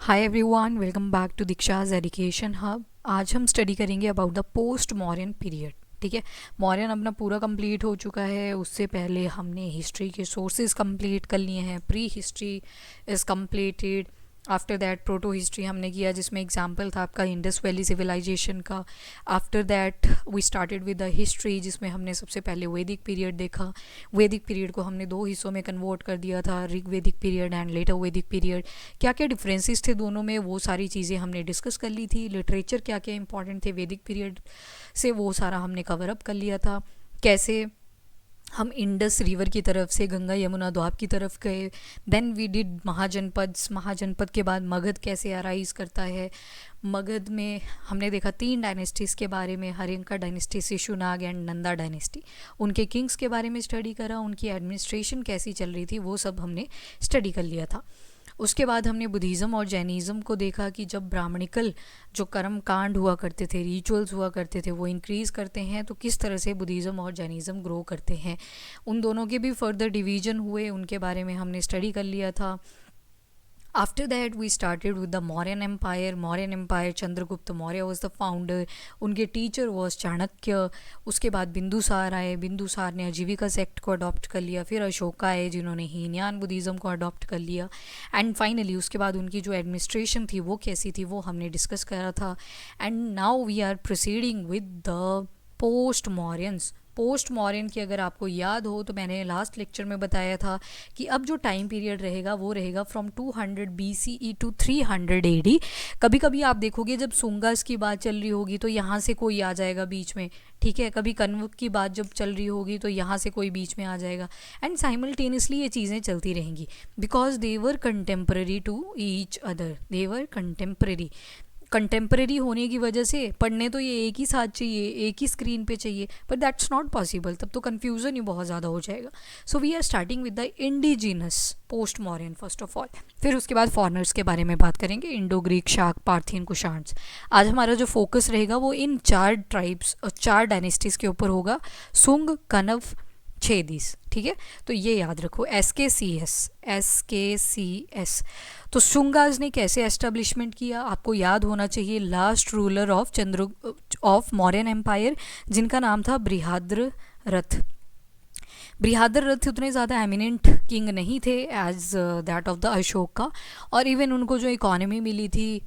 Hi everyone, welcome back to Diksha's education hub. आज हम study करेंगे about the post Mauryan period. ठीक है, मौर्यन अपना पूरा कंप्लीट हो चुका है। उससे पहले हमने हिस्ट्री के सोर्सेज कंप्लीट कर लिए हैं। Pre history is completed. After that proto history हमने किया, जिसमें एग्जाम्पल था आपका इंडस वैली सिविलाइजेशन का। After that we started with the history, जिसमें हमने सबसे पहले वैदिक पीरियड देखा। वैदिक पीरियड को हमने दो हिस्सों में कन्वर्ट कर दिया था, ऋग वैदिक पीरियड एंड लेटर वैदिक पीरियड। क्या क्या डिफरेंसेस थे दोनों में, वो सारी चीज़ें हमने डिस्कस कर ली थी। लिटरेचर क्या क्या इंपॉर्टेंट थे वैदिक पीरियड से, वो सारा हमने कवर अप कर लिया था। कैसे हम इंडस रिवर की तरफ से गंगा यमुना द्वाब की तरफ गए। देन वी डिड महाजनपद के बाद मगध कैसे अराइज करता है। मगध में हमने देखा 3 डायनेस्टीज़ के बारे में, Haryanka dynasty, Shishunaga and Nanda dynasty. उनके किंग्स के बारे में स्टडी करा, उनकी एडमिनिस्ट्रेशन कैसी चल रही थी वो सब हमने स्टडी कर लिया था। उसके बाद हमने बुद्धिज़्म और जैनिज़्म को देखा कि जब ब्राह्मणिकल जो कर्म कांड हुआ करते थे, रिचुअल्स हुआ करते थे, वो इंक्रीज़ करते हैं तो किस तरह से बुद्धिज़्म और जैनिज़्म ग्रो करते हैं। उन दोनों के भी फर्दर डिवीजन हुए, उनके बारे में हमने स्टडी कर लिया था। After that we started with the Mauryan Empire. Mauryan Empire, Chandragupta Maurya was the founder. उनके टीचर was चाणक्य। उसके बाद बिंदुसार आए, बिंदुसार ने आजीविका सेक्ट को अडॉप्ट कर लिया। फिर अशोका आए जिन्होंने हीनयान बुद्धिज़्म को अडॉप्ट कर लिया। एंड फाइनली उसके बाद उनकी जो एडमिनिस्ट्रेशन थी वो कैसी थी वो हमने डिस्कस करा था। And now we are proceeding with the post Mauryans. Post Mauryan की अगर आपको याद हो तो मैंने लास्ट लेक्चर में बताया था कि अब जो टाइम पीरियड रहेगा वो रहेगा फ्रॉम 200 BCE टू 300 AD। कभी कभी आप देखोगे जब सुंगास की बात चल रही होगी तो यहाँ से कोई आ जाएगा बीच में, ठीक है। कभी कन्वुक की बात जब चल रही होगी तो यहाँ से कोई बीच में आ जाएगा। एंड साइमल्टेनियसली ये चीज़ें चलती रहेंगी because they were contemporary to each other. They were contemporary होने की वजह से पढ़ने तो ये एक ही साथ चाहिए, एक ही स्क्रीन पे चाहिए, बट दैट्स नॉट पॉसिबल। तब तो कन्फ्यूज़न ही बहुत ज़्यादा हो जाएगा। So we are starting with the indigenous post Mauryan first of all. फिर उसके बाद फॉरनर्स के बारे में बात करेंगे, Indo Greek, Shaka, Parthian, Kushans. आज हमारा जो फोकस रहेगा वो इन 4 ट्राइब्स और 4 डायनेस्टीज़ के ऊपर होगा, सुंग, कनव, छेदीस। ठीक है, तो ये याद रखो, SKCS। तो शुंगाज ने कैसे एस्टेब्लिशमेंट किया आपको याद होना चाहिए। Last ruler of Mauryan empire जिनका नाम था बृहद्र रथ। बृहद्र रथ उतने ज़्यादा एमिनेंट किंग नहीं थे as that of the Ashoka. और इवन उनको जो इकॉनमी मिली थी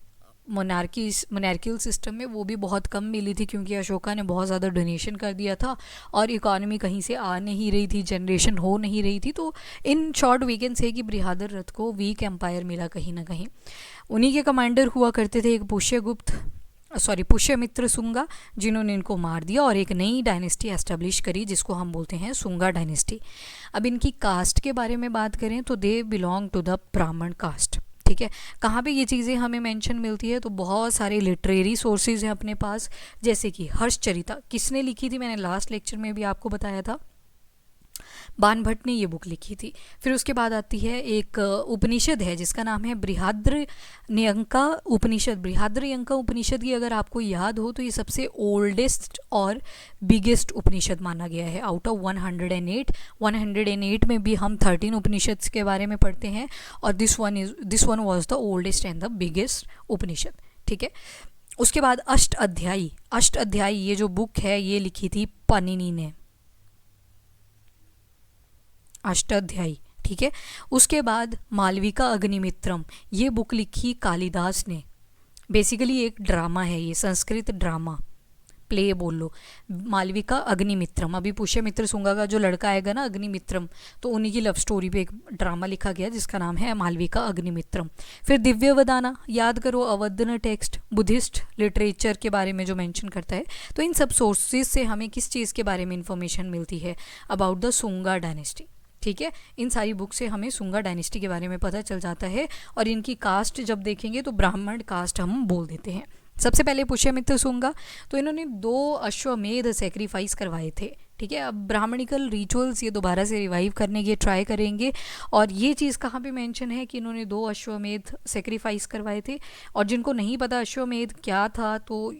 मोनार्कियल सिस्टम में वो भी बहुत कम मिली थी, क्योंकि अशोका ने बहुत ज़्यादा डोनेशन कर दिया था और इकॉनमी कहीं से आ नहीं रही थी, जनरेशन हो नहीं रही थी। तो in short we can say कि बृहद्र रथ को वीक एम्पायर मिला कहीं ना कहीं। उन्हीं के कमांडर हुआ करते थे एक पुष्यमित्र सुंगा, जिन्होंने इनको मार दिया और एक नई डायनेस्टी एस्टेब्लिश करी जिसको हम बोलते हैं सुंगा डायनेस्टी। अब इनकी कास्ट के बारे में बात करें तो दे बिलोंग टू द ब्राह्मण कास्ट। ठीक है, कहाँ पे ये चीज़ें हमें मेंशन मिलती है तो बहुत सारे लिटरेरी सोर्सेज हैं अपने पास, जैसे कि हर्षचरिता किसने लिखी थी, मैंने लास्ट लेक्चर में भी आपको बताया था, बाणभट्ट ने ये बुक लिखी थी। फिर उसके बाद आती है एक उपनिषद है जिसका नाम है बृहद्रण्यका उपनिषद। बृहद्रण्यका उपनिषद की अगर आपको याद हो तो ये सबसे ओल्डेस्ट और बिगेस्ट उपनिषद माना गया है आउट ऑफ 108। 108 में भी हम 13 उपनिषद के बारे में पढ़ते हैं और this one was the oldest and the biggest Upanishad. ठीक है, उसके बाद अष्ट अध्यायी ये जो बुक है ये लिखी थी पाणिनि ने, अष्टाध्यायी। ठीक है, उसके बाद मालविका अग्निमित्रम ये बुक लिखी कालिदास ने। बेसिकली एक ड्रामा है ये, संस्कृत ड्रामा, प्ले बोल लो, मालविका अग्निमित्रम। अभी पुष्यमित्र सुंगा का जो लड़का आएगा ना अग्निमित्रम, तो उन्हीं की लव स्टोरी पे एक ड्रामा लिखा गया जिसका नाम है मालविका अग्निमित्रम। फिर दिव्यवदाना याद करो, अवधन टेक्स्ट बुद्धिस्ट लिटरेचर के बारे में जो मेंशन करता है। तो इन सब सोर्सेज से हमें किस चीज़ के बारे में इंफॉर्मेशन मिलती है, अबाउट द सुंगा डायनेस्टी। ठीक है, इन सारी बुक से हमें सुंगा डायनेस्टी के बारे में पता चल जाता है। और इनकी कास्ट जब देखेंगे तो ब्राह्मण कास्ट हम बोल देते हैं। सबसे पहले पुष्यमित्र सुंगा, तो इन्होंने 2 अश्वमेध सेक्रीफाइस करवाए थे। ठीक है, अब ब्राह्मणिकल रिचुअल्स ये दोबारा से रिवाइव करने के ट्राई करेंगे। और ये चीज़ कहाँ पे मेंशन है कि इन्होंने 2 अश्वमेध सेक्रीफाइस करवाए थे। और जिनको नहीं पता अश्वमेध क्या था, तो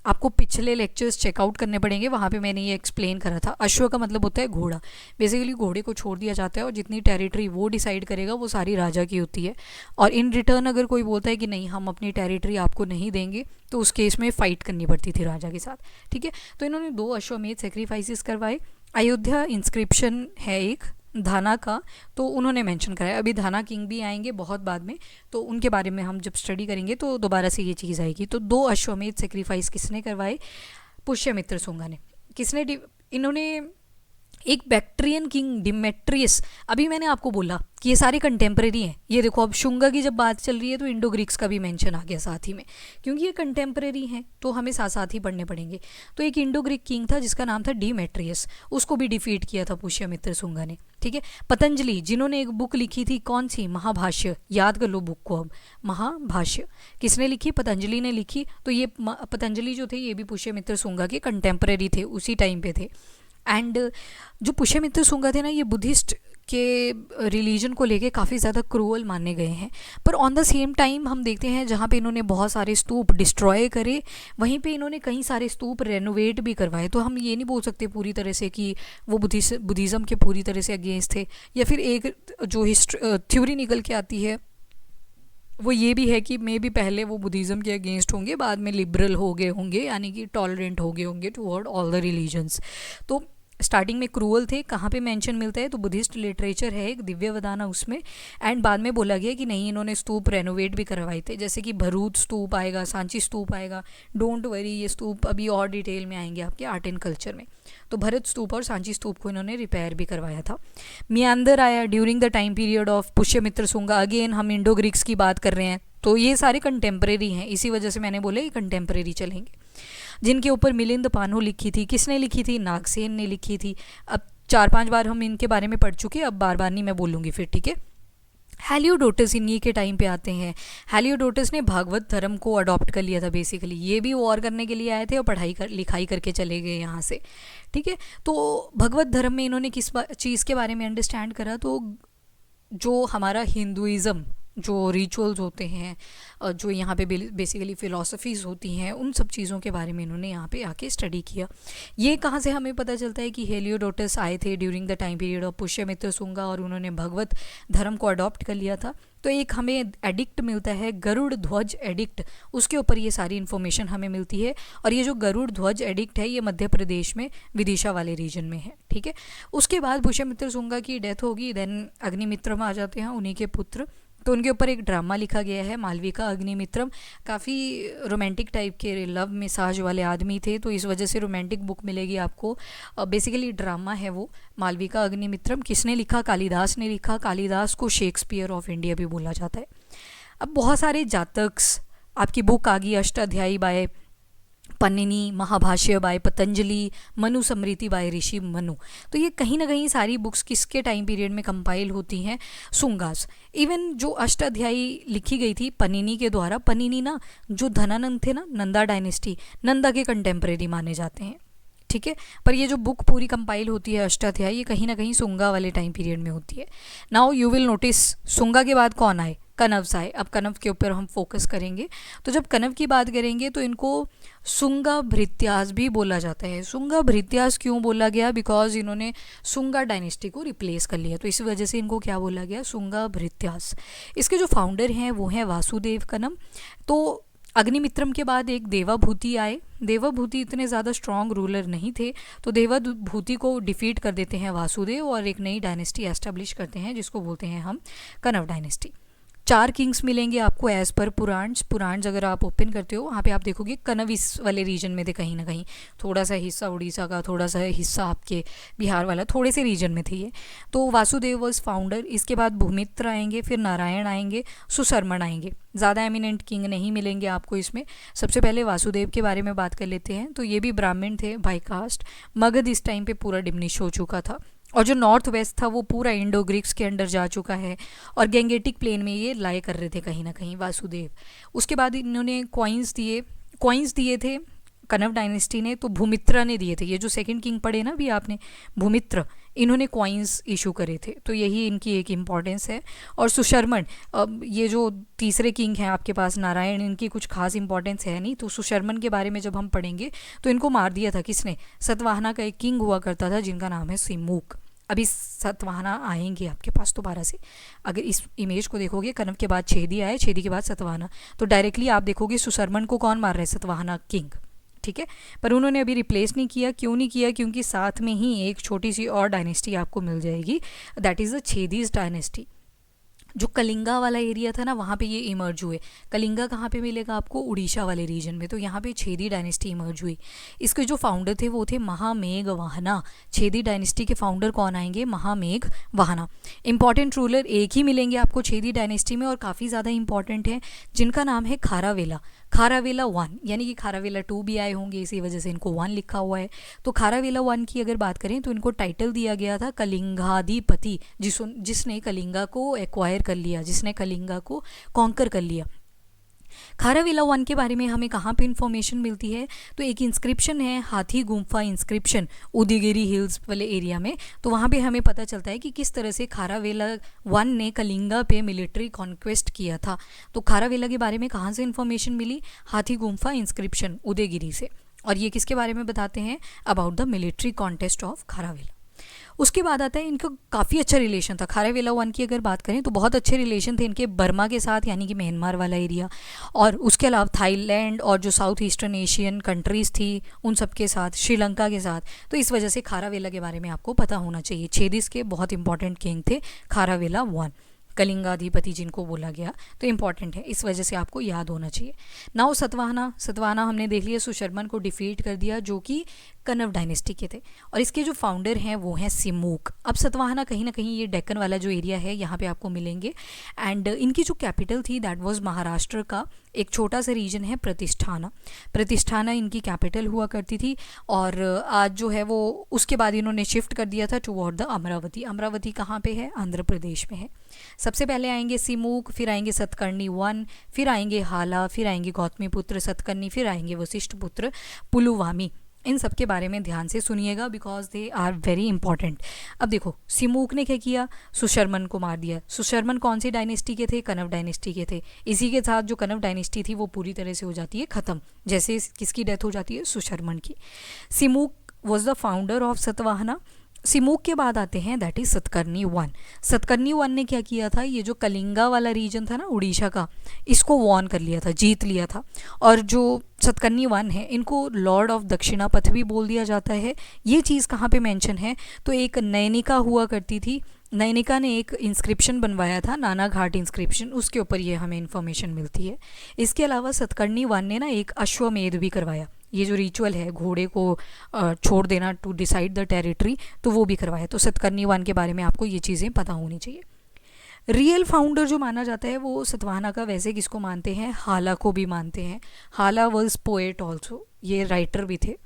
आपको पिछले लेक्चर्स चेकआउट करने पड़ेंगे, वहाँ पे मैंने ये एक्सप्लेन करा था। अश्व का मतलब होता है घोड़ा। बेसिकली घोड़े को छोड़ दिया जाता है और जितनी टेरिटरी वो डिसाइड करेगा वो सारी राजा की होती है। और इन रिटर्न अगर कोई बोलता है कि नहीं हम अपनी टेरिटरी आपको नहीं देंगे, तो उस केस में फ़ाइट करनी पड़ती थी राजा के साथ, ठीक है। तो इन्होंने 2 अश्वमेध सेक्रीफाइसेस करवाए। अयोध्या इंस्क्रिप्शन है एक धाना का, तो उन्होंने मेंशन कराया। अभी धाना किंग भी आएंगे बहुत बाद में, तो उनके बारे में हम जब स्टडी करेंगे तो दोबारा से ये चीज़ आएगी। तो 2 अश्वमेध सेक्रीफाइस किसने करवाए? पुष्यमित्र शुंगा ने। किसने इन्होंने एक बैक्ट्रियन किंग डिमेट्रियस, अभी मैंने आपको बोला कि ये सारे कंटेम्प्रेरी हैं। ये देखो अब शुंगा की जब बात चल रही है तो इंडो ग्रीक्स का भी मेंशन आ गया साथ ही में, क्योंकि ये कंटेम्प्रेरी हैं तो हमें साथ साथ ही पढ़ने पड़ेंगे। तो एक इंडो ग्रीक किंग था जिसका नाम था डिमेट्रियस, उसको भी डिफीट किया था पुष्यमित्र शुंगा ने, ठीक है। पतंजलि जिन्होंने एक बुक लिखी थी, कौन सी? महाभाष्य, याद कर लो बुक को अब। महाभाष्य किसने लिखी? पतंजलि ने लिखी। तो ये पतंजलि जो थे ये भी पुष्यमित्र शुंगा के कंटेम्प्रेरी थे, उसी टाइम पे थे। एंड जो पुष्यमित्र शुंगा थे ना, ये बुद्धिस्ट के रिलीजन को लेके काफ़ी ज़्यादा क्रूअल माने गए हैं। पर ऑन द सेम टाइम हम देखते हैं जहाँ पे इन्होंने बहुत सारे स्तूप डिस्ट्रॉय करे, वहीं पे इन्होंने कई सारे स्तूप रेनोवेट भी करवाए। तो हम ये नहीं बोल सकते पूरी तरह से कि वो बुद्धिज़्म के पूरी तरह से अगेंस्ट थे। या फिर एक जो थ्योरी निकल के आती है वो ये भी है कि मे बी पहले वो बुद्धिज़्म के अगेंस्ट होंगे, बाद में लिबरल हो गए होंगे, यानी कि टॉलरेंट हो गए होंगे टुवर्ड ऑल द रिलीजन्स। तो स्टार्टिंग में क्रूअल थे। कहाँ पे मेंशन मिलता है? तो बुद्धिस्ट लिटरेचर है एक दिव्यवदाना उसमें। एंड बाद में बोला गया कि नहीं, इन्होंने स्तूप रेनोवेट भी करवाए थे, जैसे कि भरूच स्तूप आएगा, सांची स्तूप आएगा। डोंट वरी, ये स्तूप अभी और डिटेल में आएंगे आपके आर्ट एंड कल्चर में। तो भरत स्तूप और सांची स्तूप को इन्होंने रिपेयर भी करवाया था। मियांदर आया during the time period of Pushyamitra Shunga. Again हम इंडो ग्रीक्स की बात कर रहे हैं, तो ये सारे कंटेम्प्रेरी हैं, इसी वजह से मैंने बोला ये कंटेम्प्रेरी चलेंगे। जिनके ऊपर मिलिंद पानो लिखी थी, किसने लिखी थी? नागसेन ने लिखी थी। अब 4-5 बार हम इनके बारे में पढ़ चुके, अब बार बार नहीं मैं बोलूँगी फिर, ठीक है। हेलियोडोटस इन्हीं के टाइम पे आते हैं। हेलियोडोटस ने भागवत धर्म को अडॉप्ट कर लिया था बेसिकली। ये भी वॉर करने के लिए आए थे और लिखाई करके चले गए यहाँ से, ठीक है। तो भगवत धर्म में इन्होंने किस चीज़ के बारे में अंडरस्टैंड करा? तो जो हमारा हिंदुइज़्म, जो रिचुअल्स होते हैं, जो यहाँ पे बेसिकली फ़िलासफ़ीज़ होती हैं, उन सब चीज़ों के बारे में इन्होंने यहाँ पे आके स्टडी किया। ये कहाँ से हमें पता चलता है कि हेलियोडोटस आए थे during the time period of Pushyamitra Shunga और उन्होंने भगवत धर्म को अडॉप्ट कर लिया था। तो एक हमें एडिक्ट मिलता है, गरुड़ ध्वज एडिक्ट, उसके ऊपर ये सारी इन्फॉर्मेशन हमें मिलती है। और ये जो गरुड़ ध्वज एडिक्ट है ये मध्य प्रदेश में विदिशा वाले रीजन में है, ठीक है। उसके बाद पुष्यमित्र शुंगा की डेथ होगी, देन अग्निमित्रम आ जाते हैं, उन्हीं के पुत्र। तो उनके ऊपर एक ड्रामा लिखा गया है, मालविका अग्निमित्रम। काफ़ी रोमांटिक टाइप के लव मिसाज वाले आदमी थे, तो इस वजह से रोमांटिक बुक मिलेगी आपको। बेसिकली ड्रामा है वो, मालविका अग्निमित्रम। किसने लिखा? कालिदास ने लिखा। कालिदास को शेक्सपियर ऑफ इंडिया भी बोला जाता है। अब बहुत सारे जातक्स, आपकी बुक आ गई अष्टाध्यायी बाय पन्निनी, महाभाष्य बाय पतंजलि, मनु स्मृति बाय ऋषि मनु। तो ये कहीं ना कहीं सारी बुक्स किसके टाइम पीरियड में कंपाइल होती हैं? शुंगास। इवन जो अष्टाध्यायी लिखी गई थी पन्निनी के द्वारा, पन्निनी ना जो धनानंद थे ना, नंदा डायनेस्टी, नंदा के कंटेम्प्रेरी माने जाते हैं, ठीक है। पर ये जो बुक पूरी कंपाइल होती है अष्टाध्यायी, ये कहीं ना कहीं शुंगा वाले टाइम पीरियड में होती है। Now you will notice Shunga के बाद कौन आए? कनव आए। अब कनव के ऊपर हम फोकस करेंगे। तो जब कनव की बात करेंगे तो इनको शुंगा भृत्यास भी बोला जाता है। शुंगा भृत्यास क्यों बोला गया? बिकॉज इन्होंने शुंगा डायनेस्टी को रिप्लेस कर लिया, तो इसी वजह से इनको क्या बोला गया? शुंगा भृत्यास। इसके जो फाउंडर हैं वो हैं वासुदेव कनम। तो अग्निमित्रम के बाद एक देवाभूति आए। देवाभूति इतने ज़्यादा स्ट्रॉन्ग रूलर नहीं थे, तो देवाभूति को डिफीट कर देते हैं वासुदेव और एक नई डायनेस्टी एस्टेब्लिश करते हैं जिसको बोलते हैं हम कनव डायनेस्टी। 4 किंग्स मिलेंगे आपको एज पर पुराण्स अगर आप ओपन करते हो वहाँ पे आप देखोगे कनव इस वाले रीजन में थे कहीं ना कहीं। थोड़ा सा हिस्सा उड़ीसा का, थोड़ा सा हिस्सा आपके बिहार वाला, थोड़े से रीजन में थे ये। तो वासुदेव वॉज फाउंडर। इसके बाद भूमित्र आएंगे, फिर नारायण आएंगे, सुशर्मन आएंगे। ज़्यादा एमिनेंट किंग नहीं मिलेंगे आपको इसमें। सबसे पहले वासुदेव के बारे में बात कर लेते हैं। तो ये भी ब्राह्मण थे बाई कास्ट। मगध इस टाइम पे पूरा डिमिनिश हो चुका था और जो नॉर्थ वेस्ट था वो पूरा इंडो ग्रीक्स के अंडर जा चुका है और गैंगेटिक प्लेन में ये लाई कर रहे थे कहीं ना कहीं वासुदेव। उसके बाद इन्होंने कॉइन्स दिए थे कनव डायनेस्टी ने, तो भूमित्रा ने दिए थे। ये जो सेकंड किंग पढ़े ना भी आपने, भूमित्र, इन्होंने कॉइन्स इशू करे थे, तो यही इनकी एक इम्पॉर्टेंस है। और सुशर्मन, ये जो तीसरे किंग हैं आपके पास नारायण, इनकी कुछ खास इंपॉर्टेंस है नहीं, तो सुशर्मन के बारे में जब हम पढ़ेंगे तो इनको मार दिया था किसने, सतवाहना का एक किंग हुआ करता था जिनका नाम है सिमूक। अभी सतवाहना आएंगे आपके पास दोबारा से, अगर इस इमेज को देखोगे कनव के बाद छेदी आए, छेदी के बाद सतवाहना, तो डायरेक्टली आप देखोगे सुशर्मन को कौन मार रहा है, सतवाहना किंग, ठीक है। पर उन्होंने अभी रिप्लेस नहीं किया, क्यों नहीं किया, क्योंकि साथ में ही एक छोटी सी और डायनेस्टी आपको मिल जाएगी, दैट इज़ द छेदीज डायनेस्टी। जो कलिंगा वाला एरिया था ना, वहाँ पे ये इमर्ज हुए। कलिंगा कहाँ पे मिलेगा आपको, उड़ीसा वाले रीजन में, तो यहाँ पे छेदी डायनेस्टी इमर्ज हुई। इसके जो फाउंडर थे वो थे महामेघ वाहना। छेदी डायनेस्टी के फाउंडर कौन आएंगे, महामेघ वाहना। इंपॉर्टेंट रूलर एक ही मिलेंगे आपको छेदी डायनेस्टी में और काफ़ी ज़्यादा इंपॉर्टेंट है, जिनका नाम है खारावेला। खारावेला वन, यानी कि खारावेला टू भी आए होंगे, इसी वजह से इनको वन लिखा हुआ है। तो खारावेला वन की अगर बात करें तो इनको टाइटल दिया गया था कलिंगाधिपति, जिसने कलिंगा को एक्वायर कर लिया, जिसने कलिंगा को कॉन्कर कर लिया। खारावेला वन के बारे में हमें कहाँ पे इंफॉर्मेशन मिलती है, तो एक इंस्क्रिप्शन है हाथी गुम्फा इंस्क्रिप्शन उदयगिरी हिल्स वाले एरिया में, तो वहाँ पे हमें पता चलता है कि किस तरह से खारावेला वन ने कलिंगा पे मिलिट्री कॉन्क्वेस्ट किया था। तो खारावेला के बारे में कहाँ से इंफॉर्मेशन मिली, हाथी गुम्फा इंस्क्रिप्शन उदयगिरी से, और ये किसके बारे में बताते हैं, about the military contest of Kharavela. उसके बाद आता है इनका काफ़ी अच्छा रिलेशन था। खारावेला वन की अगर बात करें तो बहुत अच्छे रिलेशन थे इनके बर्मा के साथ, यानी कि म्यांमार वाला एरिया, और उसके अलावा थाईलैंड और जो साउथ ईस्टर्न एशियन कंट्रीज़ थी उन सब के साथ, श्रीलंका के साथ। तो इस वजह से खारावेला के बारे में आपको पता होना चाहिए। छेदीस के बहुत इंपॉर्टेंट किंग थे खारावेला वन, कलिंगाधिपति जिनको बोला गया, तो इंपॉर्टेंट है, इस वजह से आपको याद होना चाहिए। नाउ सतवाहना, सतवाहना हमने देख लिया, सुशर्मन को डिफीट कर दिया जो कि कनव डायनेस्टी के थे, और इसके जो फाउंडर हैं वो हैं सिमूक। अब सतवाहना कहीं ना कहीं ये डेक्कन वाला जो एरिया है यहाँ पे आपको मिलेंगे, एंड इनकी जो कैपिटल थी दैट वाज महाराष्ट्र का एक छोटा सा रीजन है प्रतिष्ठाना। प्रतिष्ठाना इनकी कैपिटल हुआ करती थी, और आज जो है वो उसके बाद इन्होंने शिफ्ट कर दिया था टुवर्ड द अमरावती। अमरावती कहाँ पे है, आंध्र प्रदेश में है। सबसे पहले आएंगे सिमूक, फिर आएंगे सतकर्णी वन, फिर आएंगे हाला, फिर आएंगे गौतमीपुत्र सतकर्णी, फिर आएंगे वशिष्ठपुत्र पुलुवामी। इन सब के बारे में ध्यान से सुनिएगा because they are very important. अब देखो सिमूक ने क्या किया, सुशर्मन को मार दिया। सुशर्मन कौन सी डायनेस्टी के थे, कनव डायनेस्टी के थे। इसी के साथ जो कनव डायनेस्टी थी वो पूरी तरह से हो जाती है ख़त्म, जैसे किसकी डेथ हो जाती है, सुशर्मन की। Simuka was the founder of Satavahana. Simuka के बाद आते हैं that is Satakarni one. Satakarni one ने क्या किया था, ये जो कलिंगा वाला रीजन था ना उड़ीसा का, इसको वॉन कर लिया था, जीत लिया था। और जो सतकर्णी वन है इनको लॉर्ड ऑफ दक्षिणापथ भी बोल दिया जाता है। ये चीज़ कहाँ पे मेंशन है, तो एक नैनिका हुआ करती थी, नैनिका ने एक इंस्क्रिप्शन बनवाया था, नाना घाट इंस्क्रिप्शन, उसके ऊपर ये हमें इन्फॉर्मेशन मिलती है। इसके अलावा सतकर्णी वन ने ना एक अश्वमेध भी करवाया, ये जो रिचुअल है घोड़े को छोड़ देना टू डिसाइड द टेरिटरी, तो वो भी करवाया। तो सतकर्णी वन के बारे में आपको ये चीज़ें पता होनी चाहिए। रियल फाउंडर जो माना जाता है वो सतवाहना का वैसे किसको मानते हैं, हाला को भी मानते हैं। हाला वॉज पोएट ऑल्सो, ये राइटर भी थे।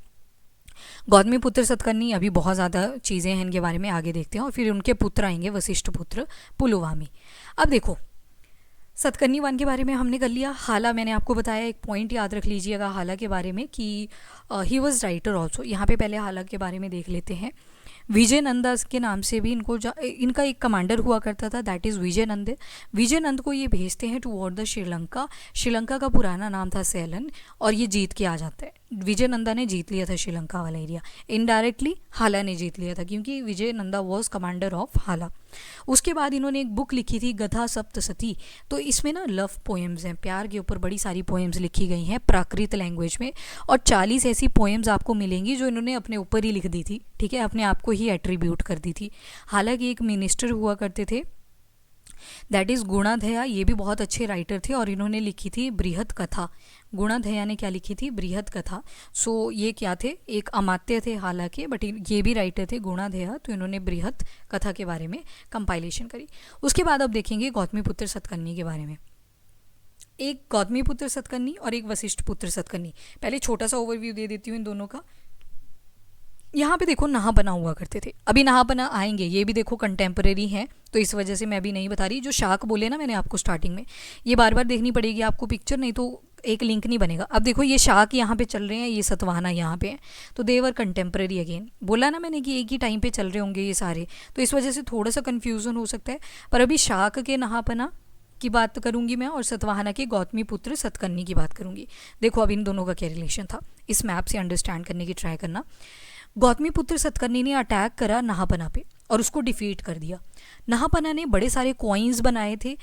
गौतमीपुत्र सतकर्णी, अभी बहुत ज़्यादा चीज़ें हैं इनके बारे में, आगे देखते हैं। और फिर उनके पुत्र आएंगे वशिष्ठपुत्र पुलुवामी। अब देखो सतकर्णी वन के बारे में हमने कर लिया। हाला मैंने आपको बताया, एक पॉइंट याद रख लीजिएगा हाला के बारे में कि ही वॉज राइटर ऑल्सो। यहाँ पे पहले हाला के बारे में देख लेते हैं। विजय नंदा के नाम से भी इनका एक कमांडर हुआ करता था, दैट इज़ विजय नंद। विजय नंद को ये भेजते हैं टुवर्ड द श्रीलंका। श्रीलंका का पुराना नाम था सेलन, और ये जीत के आ जाता है। विजय नंदा ने जीत लिया था श्रीलंका वाला एरिया, इनडायरेक्टली हाला ने जीत लिया था क्योंकि विजय नंदा वॉज कमांडर ऑफ हाला। उसके बाद इन्होंने एक बुक लिखी थी गधा सप्तसती, तो इसमें ना लव पोएम्स हैं, प्यार के ऊपर बड़ी सारी पोएम्स लिखी गई हैं प्राकृत लैंग्वेज में, और 40 ऐसी पोएम्स आपको मिलेंगी जो इन्होंने अपने ऊपर ही लिख दी थी, ठीक है, अपने आप को ही एट्रीब्यूट कर दी थी। हालांकि एक मिनिस्टर हुआ करते थे दैट इज़ गुणाधया, ये भी बहुत अच्छे राइटर थे, और इन्होंने लिखी थी बृहद कथा। गुणाधया ने क्या लिखी थी, बृहद कथा। सो ये क्या थे, एक अमात्य थे हालांकि, बट ये भी राइटर थे गुणाधया, तो इन्होंने बृहद कथा के बारे में कंपाइलेशन करी। उसके बाद अब देखेंगे गौतमीपुत्र सतकर्णी के बारे में। एक गौतमीपुत्र सतकर्णी और एक वशिष्ठपुत्र सतकर्णी। पहले छोटा सा ओवरव्यू दे देती हूँ इन दोनों का। यहाँ पे देखो नहापना हुआ करते थे, अभी नहापना आएंगे, ये भी देखो कंटेम्परेरी हैं, तो इस वजह से मैं अभी नहीं बता रही। जो शाक बोले ना मैंने आपको स्टार्टिंग में, ये बार बार देखनी पड़ेगी आपको पिक्चर, नहीं तो एक लिंक नहीं बनेगा। अब देखो ये शाक यहाँ पे चल रहे हैं, ये सतवाहना यहाँ पे है, तो देवर कंटेम्प्रेरी अगेन। बोला ना मैंने कि एक ही टाइम पे चल रहे होंगे ये सारे, तो इस वजह से थोड़ा सा कन्फ्यूज़न हो सकता है। पर अभी शाक के नहापना की बात करूंगी मैं, और सतवाहना के गौतमी पुत्र सतकर्णी की बात करूंगी। देखो अब इन दोनों का क्या रिलेशन था, इस मैप से अंडरस्टैंड करने की ट्राई करना। गौतमी पुत्र सतकर्णी ने अटैक करा नहापना पे और उसको डिफीट कर दिया। नहापना ने बड़े सारे कॉइन्स बनाए थे,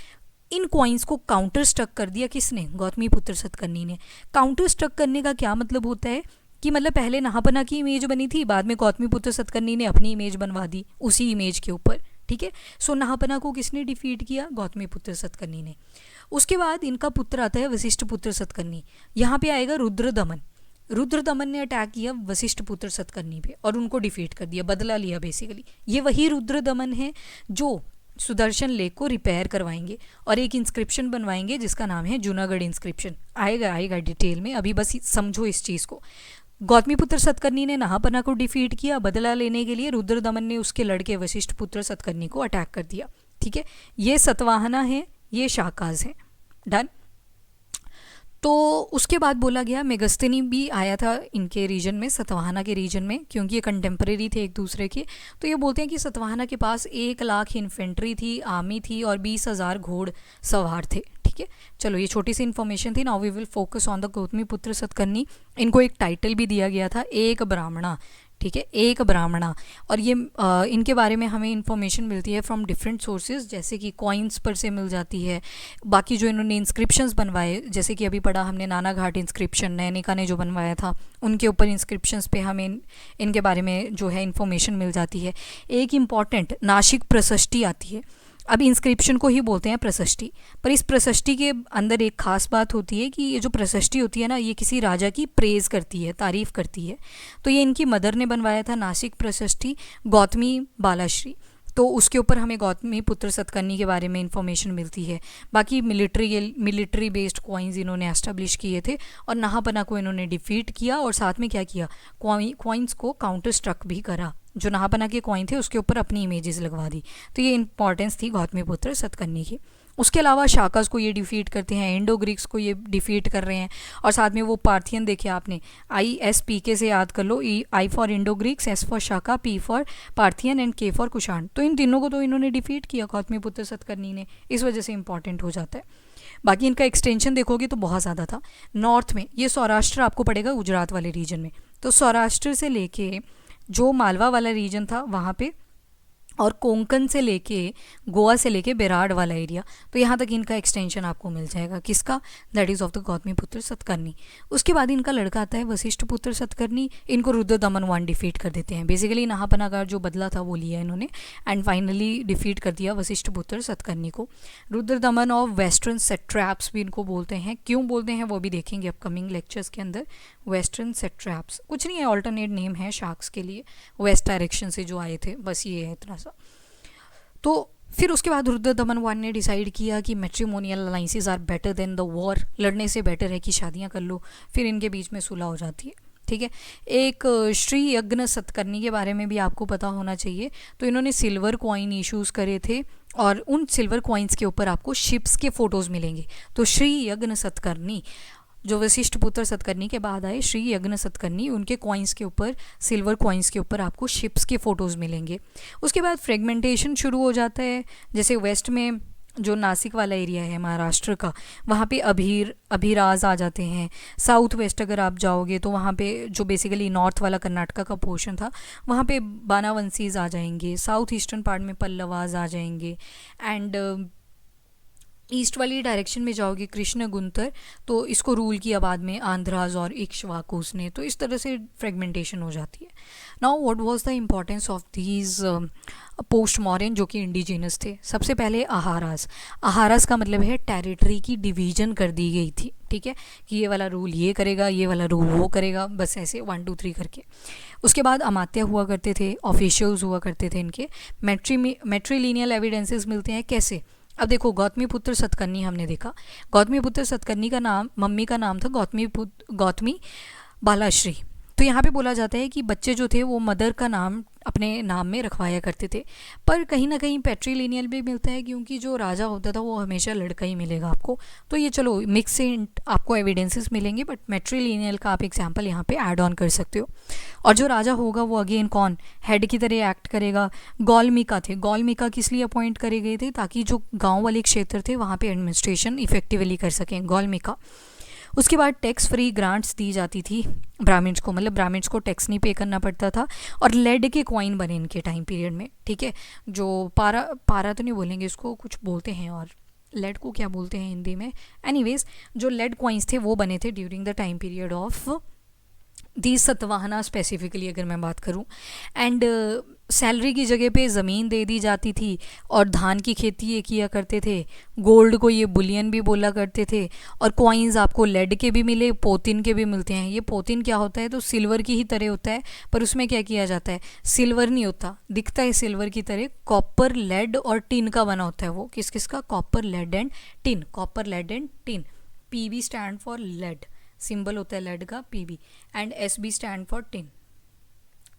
इन कॉइन्स को काउंटर स्ट्रक कर दिया। किसने? गौतमी पुत्र सतकर्णी ने। काउंटर स्ट्रक करने का क्या मतलब होता है कि मतलब पहले नहापना की इमेज बनी थी, बाद में गौतमी पुत्र सतकर्णी ने अपनी इमेज बनवा दी उसी इमेज के ऊपर, ठीक है। सो नहापना को किसने डिफीट किया? गौतमी पुत्र सतकर्णी ने। उसके बाद इनका पुत्र आता है वशिष्ठ पुत्र सतकर्णी। यहाँ पे आएगा रुद्रदमन। रुद्रदमन ने अटैक किया वशिष्ठ पुत्र सतकर्णी पे और उनको डिफीट कर दिया, बदला लिया बेसिकली। ये वही रुद्रदमन है जो सुदर्शन लेक को रिपेयर करवाएंगे और एक इंस्क्रिप्शन बनवाएंगे जिसका नाम है जूनागढ़ इंस्क्रिप्शन। आएगा डिटेल में, अभी बस समझो इस चीज़ को। गौतमी पुत्र सतकर्णी ने नहापना को डिफीट किया, बदला लेने के लिए रुद्रदमन ने उसके लड़के वशिष्ठ पुत्र सतकर्णी को अटैक कर दिया, ठीक है। ये सतवाहना है, ये शाकाज है, डन। तो उसके बाद बोला गया मेगस्तिनी भी आया था इनके रीजन में, सतवाहना के रीजन में, क्योंकि ये कंटेम्प्रेरी थे एक दूसरे के। तो ये बोलते हैं कि सतवाहना के पास 1,00,000 इन्फेंट्री थी, आर्मी थी और 20,000 घोड़ सवार थे, ठीक है। चलो ये छोटी सी इन्फॉर्मेशन थी। Now we will focus on the Gautamiputra Satakarni. इनको एक टाइटल भी दिया गया था, एक ब्राह्मणा, ठीक है, एक ब्राह्मणा। और ये इनके बारे में हमें इन्फॉर्मेशन मिलती है फ्रॉम डिफरेंट सोर्सेज, जैसे कि कॉइन्स पर से मिल जाती है। बाकी जो इन्होंने इंस्क्रिप्शंस बनवाए, जैसे कि अभी पढ़ा हमने नाना घाट इंस्क्रिप्शन, नैनिका ने जो बनवाया था, उनके ऊपर इंस्क्रिप्शंस पे हमें इनके बारे में जो है इन्फॉर्मेशन मिल जाती है। एक इम्पॉर्टेंट नासिक प्रशस्ति आती है। अब इंस्क्रिप्शन को ही बोलते हैं प्रशस्ति, पर इस प्रशस्ति के अंदर एक खास बात होती है कि ये जो प्रशस्ति होती है ना, ये किसी राजा की प्रेज़ करती है, तारीफ़ करती है। तो ये इनकी मदर ने बनवाया था नासिक प्रशस्ति, गौतमी बालाश्री। तो उसके ऊपर हमें गौतमी पुत्र सतकर्णी के बारे में इंफॉर्मेशन मिलती है। बाकी मिलिट्री बेस्ड कॉइन्स इन्होंने एस्टेब्लिश किए थे और नहापना को इन्होंने डिफीट किया और साथ में क्या किया, कॉइन्स को काउंटर स्ट्रक भी करा। जो नहापना के कॉइन थे उसके ऊपर अपनी इमेजेस लगवा दी। तो ये इंपॉर्टेंस थी गौतमी पुत्र सतकर्णी की। उसके अलावा शाकास को ये डिफीट करते हैं, इंडो ग्रीक्स को ये डिफीट कर रहे हैं, और साथ में वो पार्थियन देखे आपने, ISPK से याद कर लो, I for Indo Greeks, S for Shaka, P for Parthian and K for Kushan. तो इन तीनों को तो इन्होंने डिफीट किया गौतमी पुत्र सतकर्णी ने, इस वजह से इंपॉर्टेंट हो जाता है। बाकी इनका एक्सटेंशन देखोगे तो बहुत ज़्यादा था। नॉर्थ में ये सौराष्ट्र आपको पड़ेगा, गुजरात वाले रीजन में। तो सौराष्ट्र से लेके जो मालवा वाला रीजन था वहाँ पे, और कोंकण से लेके गोवा से लेके बेराड वाला एरिया, तो यहाँ तक इनका एक्सटेंशन आपको मिल जाएगा। किसका? That is of the Gautamiputra Satakarni. उसके बाद इनका लड़का आता है वशिष्ठ पुत्र सतकर्णी। इनको रुद्रदमन 1 डिफीट कर देते हैं। बेसिकली नहापना का जो बदला था वो लिया इन्होंने एंड फाइनली डिफीट कर दिया वशिष्ठ पुत्र सतकर्णी को। रुद्रदमन ऑफ वेस्टर्न सेट्रैप्स भी इनको बोलते हैं। क्यों बोलते हैं वो भी देखेंगे अपकमिंग लेक्चर्स के अंदर। वेस्टर्न सेट्रैप्स कुछ नहीं है, ऑल्टरनेट नेम है शाक्स के लिए, वेस्ट डायरेक्शन से जो आए थे, बस ये है इतना सा। तो फिर उसके बाद रुद्रदमन 1 ने डिसाइड किया कि matrimonial alliances are better than the war, लड़ने से बेटर है कि शादियां कर लो। फिर इनके बीच में सुलह हो जाती है, ठीक है। एक श्री यज्ञ सतकर्णी के बारे में भी आपको पता होना चाहिए। तो इन्होंने सिल्वर कॉइन इश्यूज़ करे थे और उन सिल्वर कॉइन्स के ऊपर आपको शिप्स के फ़ोटोज़ मिलेंगे। तो श्री यज्ञ सतकर्णी जो वशिष्ठ पुत्र सतकर्णी के बाद आए, श्री यज्ञ सतकर्णी, उनके कॉइन्स के ऊपर, सिल्वर कॉइन्स के ऊपर आपको शिप्स के फ़ोटोज़ मिलेंगे। उसके बाद फ्रेगमेंटेशन शुरू हो जाता है। जैसे वेस्ट में जो नासिक वाला एरिया है महाराष्ट्र का, वहाँ पे अभिराज आ जाते हैं। साउथ वेस्ट अगर आप जाओगे तो वहाँ पे जो बेसिकली नॉर्थ वाला कर्नाटका का पोर्शन था, वहाँ पे बानावंसीज आ जाएंगे। साउथ ईस्टर्न पार्ट में पल्लवाज आ जाएंगे एंड ईस्ट वाली डायरेक्शन में जाओगे कृष्ण गुंतर, तो इसको रूल किया बाद में आंध्राज और इक्ष्वाकुस ने। तो इस तरह से फ्रेगमेंटेशन हो जाती है। Now what was the importance of these post modern जो कि इंडिजिनस थे? सबसे पहले आहारास का मतलब है टेरिटरी की डिवीजन कर दी गई थी, ठीक है, कि ये वाला रूल ये करेगा, ये वाला रूल वो करेगा, बस ऐसे 1 2 3 करके। उसके बाद अमात्य हुआ करते थे, ऑफिशियल्स हुआ करते थे। इनके मैट्रीलिनियल एविडेंसेस मिलते हैं। कैसे? अब देखो, गौतमी पुत्र सतकर्णी हमने देखा। गौतमी पुत्र सतकर्णी का नाम, मम्मी का नाम था गौतमी बालाश्री। तो तो यहाँ पे बोला जाता है कि बच्चे जो थे वो मदर का नाम अपने नाम में रखवाया करते थे, पर कहीं ना कहीं पैट्रीलिनियल भी मिलता है, क्योंकि जो राजा होता था वो हमेशा लड़का ही मिलेगा आपको। तो ये चलो मिक्स से आपको एविडेंसेस मिलेंगे, बट मैट्रीलिनियल का आप एग्जांपल यहाँ पे ऐड ऑन कर सकते हो। और जो राजा होगा वो अगेन कौन, हेड की तरह एक्ट करेगा। गौलमिका थे, गौलमिका किस लिए अपॉइंट करे गए थे, ताकि जो गाँव वाले क्षेत्र थे वहाँ पे एडमिनिस्ट्रेशन इफेक्टिवली कर सकें, गौलमिका। उसके बाद टैक्स फ्री ग्रांट्स दी जाती थी ब्राह्मण्स को, मतलब ब्राह्मण्स को टैक्स नहीं पे करना पड़ता था। और लेड के कॉइन बने इनके टाइम पीरियड में, ठीक है। जो पारा तो नहीं बोलेंगे इसको, कुछ बोलते हैं, और लेड को क्या बोलते हैं हिंदी में, एनीवेज जो लेड कॉइन्स थे वो बने थे during the time period of the Satavahana specifically अगर मैं बात करूं। एंड सैलरी की जगह पे ज़मीन दे दी जाती थी, और धान की खेती ये किया करते थे। गोल्ड को ये बुलियन भी बोला करते थे। और कॉइन्स आपको लेड के भी मिले, पोतिन के भी मिलते हैं। ये पोतिन क्या होता है, तो सिल्वर की ही तरह होता है, पर उसमें क्या किया जाता है, सिल्वर नहीं होता, दिखता है सिल्वर की तरह, कॉपर, लेड और टिन का बना होता है वो। किस किस का, copper, lead and tin, copper, lead and tin. PB stand for lead, symbol होता है लेड का PB, and SB stand for tin,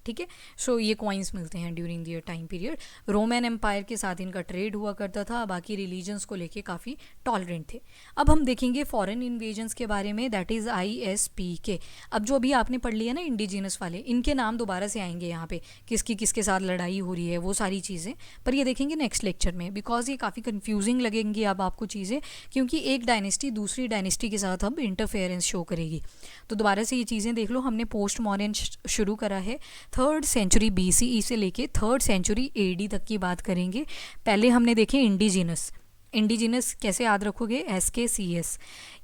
ठीक है। सो ये कॉइन्स मिलते हैं during their time period. Roman empire के साथ इनका ट्रेड हुआ करता था, बाकी रिलीजन्स को लेके काफ़ी टॉलरेंट थे। अब हम देखेंगे फॉरेन इन्वेजन्स के बारे में, दैट इज़ ISPK। अब जो अभी आपने पढ़ लिया ना इंडिजिनस वाले, इनके नाम दोबारा से आएंगे यहाँ पे, किसकी किसके साथ लड़ाई हो रही है वो सारी चीज़ें, पर ये देखेंगे नेक्स्ट लेक्चर में, बिकॉज ये काफ़ी कन्फ्यूजिंग लगेंगी अब आपको चीज़ें, क्योंकि एक डायनेस्टी दूसरी डायनेस्टी के साथ अब इंटरफेरेंस शो करेगी। तो दोबारा से ये चीज़ें देख लो, हमने पोस्ट मॉडर्न शुरू करा है, 3rd सेंचुरी BCE से लेके 3rd सेंचुरी AD तक की बात करेंगे। पहले हमने देखे इंडिजिनस, इंडिजिनस कैसे याद रखोगे, SKCS,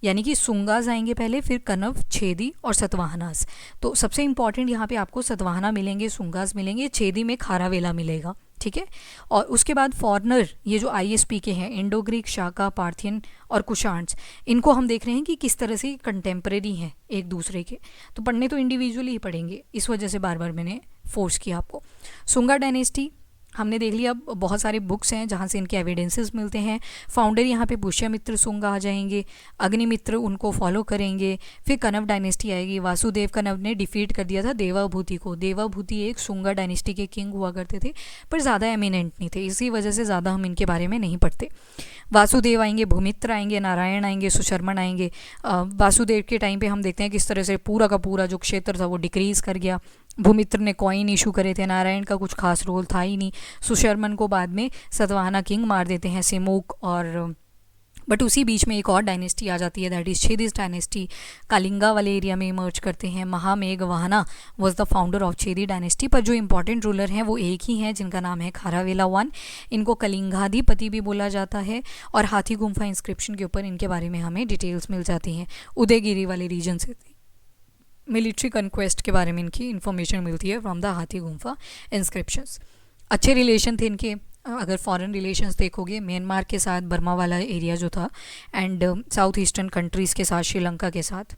यानी कि सुंगास आएंगे पहले, फिर कनव, छेदी और सतवाहनास। तो सबसे इंपॉर्टेंट यहाँ पे आपको सतवाहना मिलेंगे, सुंगास मिलेंगे, छेदी में खारावेला मिलेगा, ठीक है। और उसके बाद फॉरनर, ये जो ISPK हैं, इंडो ग्रीक, शाका, पार्थियन और कुशाण्स, इनको हम देख रहे हैं कि किस तरह से कंटेम्प्रेरी हैं एक दूसरे के। तो पढ़ने तो इंडिविजुअली ही पढ़ेंगे, इस वजह से बार बार मैंने फोर्स किया आपको। सुंगा डायनेस्टी हमने देख लिया, बहुत सारे बुक्स हैं जहाँ से इनके एविडेंसेस मिलते हैं। फाउंडर यहाँ पे पुष्यमित्र सुंगा आ जाएंगे, अग्निमित्र उनको फॉलो करेंगे। फिर कनव डायनेस्टी आएगी, वासुदेव कनव ने डिफीट कर दिया था देवाभूति को। देवाभूति एक सुंगा डायनेस्टी के किंग हुआ करते थे, पर ज़्यादा एमिनेंट नहीं थे, इसी वजह से ज़्यादा हम इनके बारे में नहीं पढ़ते। वासुदेव आएंगे, भूमित्र आएंगे, नारायण आएंगे, सुशर्मन आएंगे। वासुदेव के टाइम पे हम देखते हैं किस तरह से पूरा का पूरा जो क्षेत्र था वो डिक्रीज़ कर गया। भूमित्र ने कॉइन इशू करे थे, नारायण का कुछ खास रोल था ही नहीं। सुशर्मन को बाद में सतवाहना किंग मार देते हैं, सिमुक, और बट उसी बीच में एक और डायनेस्टी आ जाती है, that is Chedis dynasty, Kalinga वाले एरिया में इमर्ज करते हैं। महामेघवाहना was the founder of Chedi dynasty, पर जो इंपॉर्टेंट रूलर हैं वो एक ही हैं, जिनका नाम है खारावेला वन। इनको कलिंगाधिपति भी बोला जाता है, और हाथी गुम्फा इंस्क्रिप्शन के ऊपर इनके बारे में हमें डिटेल्स मिल जाती हैं। उदयगिरी वाले रीजन से मिलिट्री कन्क्वेस्ट के बारे में इनकी इन्फॉर्मेशन मिलती है फ्रॉम द हाथी गुम्फा इंस्क्रिप्शंस। अच्छे रिलेशन थे इनके, अगर फॉरेन रिलेशंस देखोगे, म्यांमार के साथ, बर्मा वाला एरिया जो था, एंड साउथ ईस्टर्न कंट्रीज़ के साथ, श्रीलंका के साथ।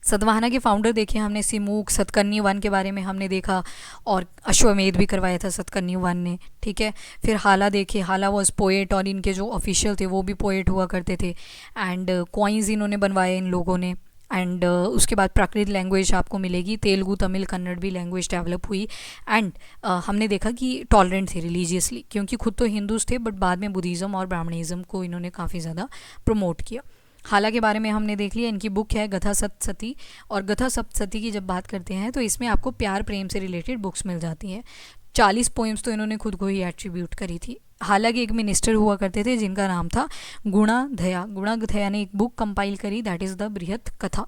सतवाहना के फाउंडर देखे हमने, सिमुक, सतकर्णी वन के बारे में हमने देखा, और अश्वमेध भी करवाया था सतकर्णी वन ने, ठीक है। फिर हाला देखे, हाला वॉज पोएट, और इनके जो ऑफिशियल थे वो भी पोएट हुआ करते थे। एंड कॉइन्स इन्होंने बनवाए इन लोगों ने। एंड उसके बाद प्राकृत लैंग्वेज आपको मिलेगी, तेलुगु, तमिल, कन्नड़ भी लैंग्वेज डेवलप हुई। एंड हमने देखा कि टॉलरेंट थे रिलीजियसली, क्योंकि खुद तो हिंदूज थे, बट बाद में बुद्धिज़्म और ब्राह्मणिज़्म को इन्होंने काफ़ी ज़्यादा प्रमोट किया। हाला के बारे में हमने देख लिया, इनकी बुक है गथा सप्तसती, और गथा सप्तसती की जब बात करते हैं तो इसमें आपको प्यार प्रेम से रिलेटेड बुक्स मिल जाती हैं। 40 पोएम्स तो इन्होंने खुद को ही एट्रीब्यूट करी थी। हालांकि एक मिनिस्टर हुआ करते थे जिनका नाम था गुणाधया। गुणाधया ने एक बुक कंपाइल करी, दैट इज़ द बृहत कथा।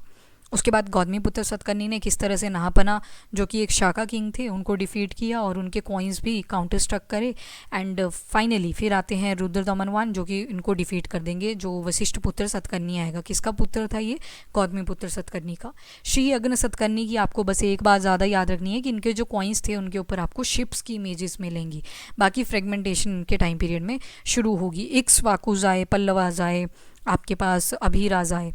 उसके बाद गौतमीपुत्र सतकर्णी ने किस तरह से नहापना, जो कि एक शाका किंग थे, उनको डिफीट किया और उनके कॉइन्स भी काउंटर स्ट्रक करे। एंड फाइनली फिर आते हैं रुद्रदमन वन, जो कि इनको डिफीट कर देंगे, जो वशिष्ठ पुत्र सतकर्णी आएगा। किसका पुत्र था ये? गौतमीपुत्र सतकर्णी का। श्री अग्न सतकर्णी की आपको बस एक बात ज़्यादा याद रखनी है कि इनके जो कॉइन्स थे उनके ऊपर आपको शिप्स की इमेजेस मिलेंगी, बाकी फ्रेगमेंटेशन के टाइम पीरियड में शुरू होगी। इक्ष्वाकुज आए, पल्लवाज आए, आपके पास अभिराज आए।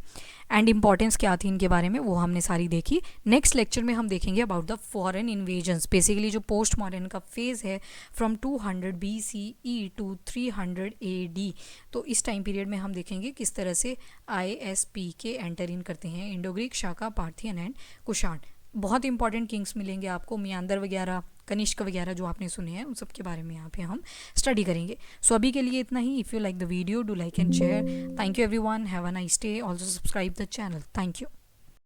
एंड इंपॉर्टेंस क्या थी इनके बारे में वो हमने सारी देखी। नेक्स्ट लेक्चर में हम देखेंगे about the foreign invasions, basically जो पोस्ट मॉडर्न का फेज़ है फ्रॉम 200 BCE टू 300 AD। तो इस टाइम पीरियड में हम देखेंगे किस तरह से ISPK एंटर इन करते हैं, Indo Greek, Shaka, Parthian and Kushan. बहुत इंपॉर्टेंट किंग्स मिलेंगे आपको, मियांदर वगैरह, कनिष्क वगैरह जो आपने सुने हैं, उन सब के बारे में यहाँ पे हम स्टडी करेंगे. सो अभी के लिए इतना ही. If you like the video, do like and share. Thank you everyone, have a nice day. Also subscribe the channel. Thank you.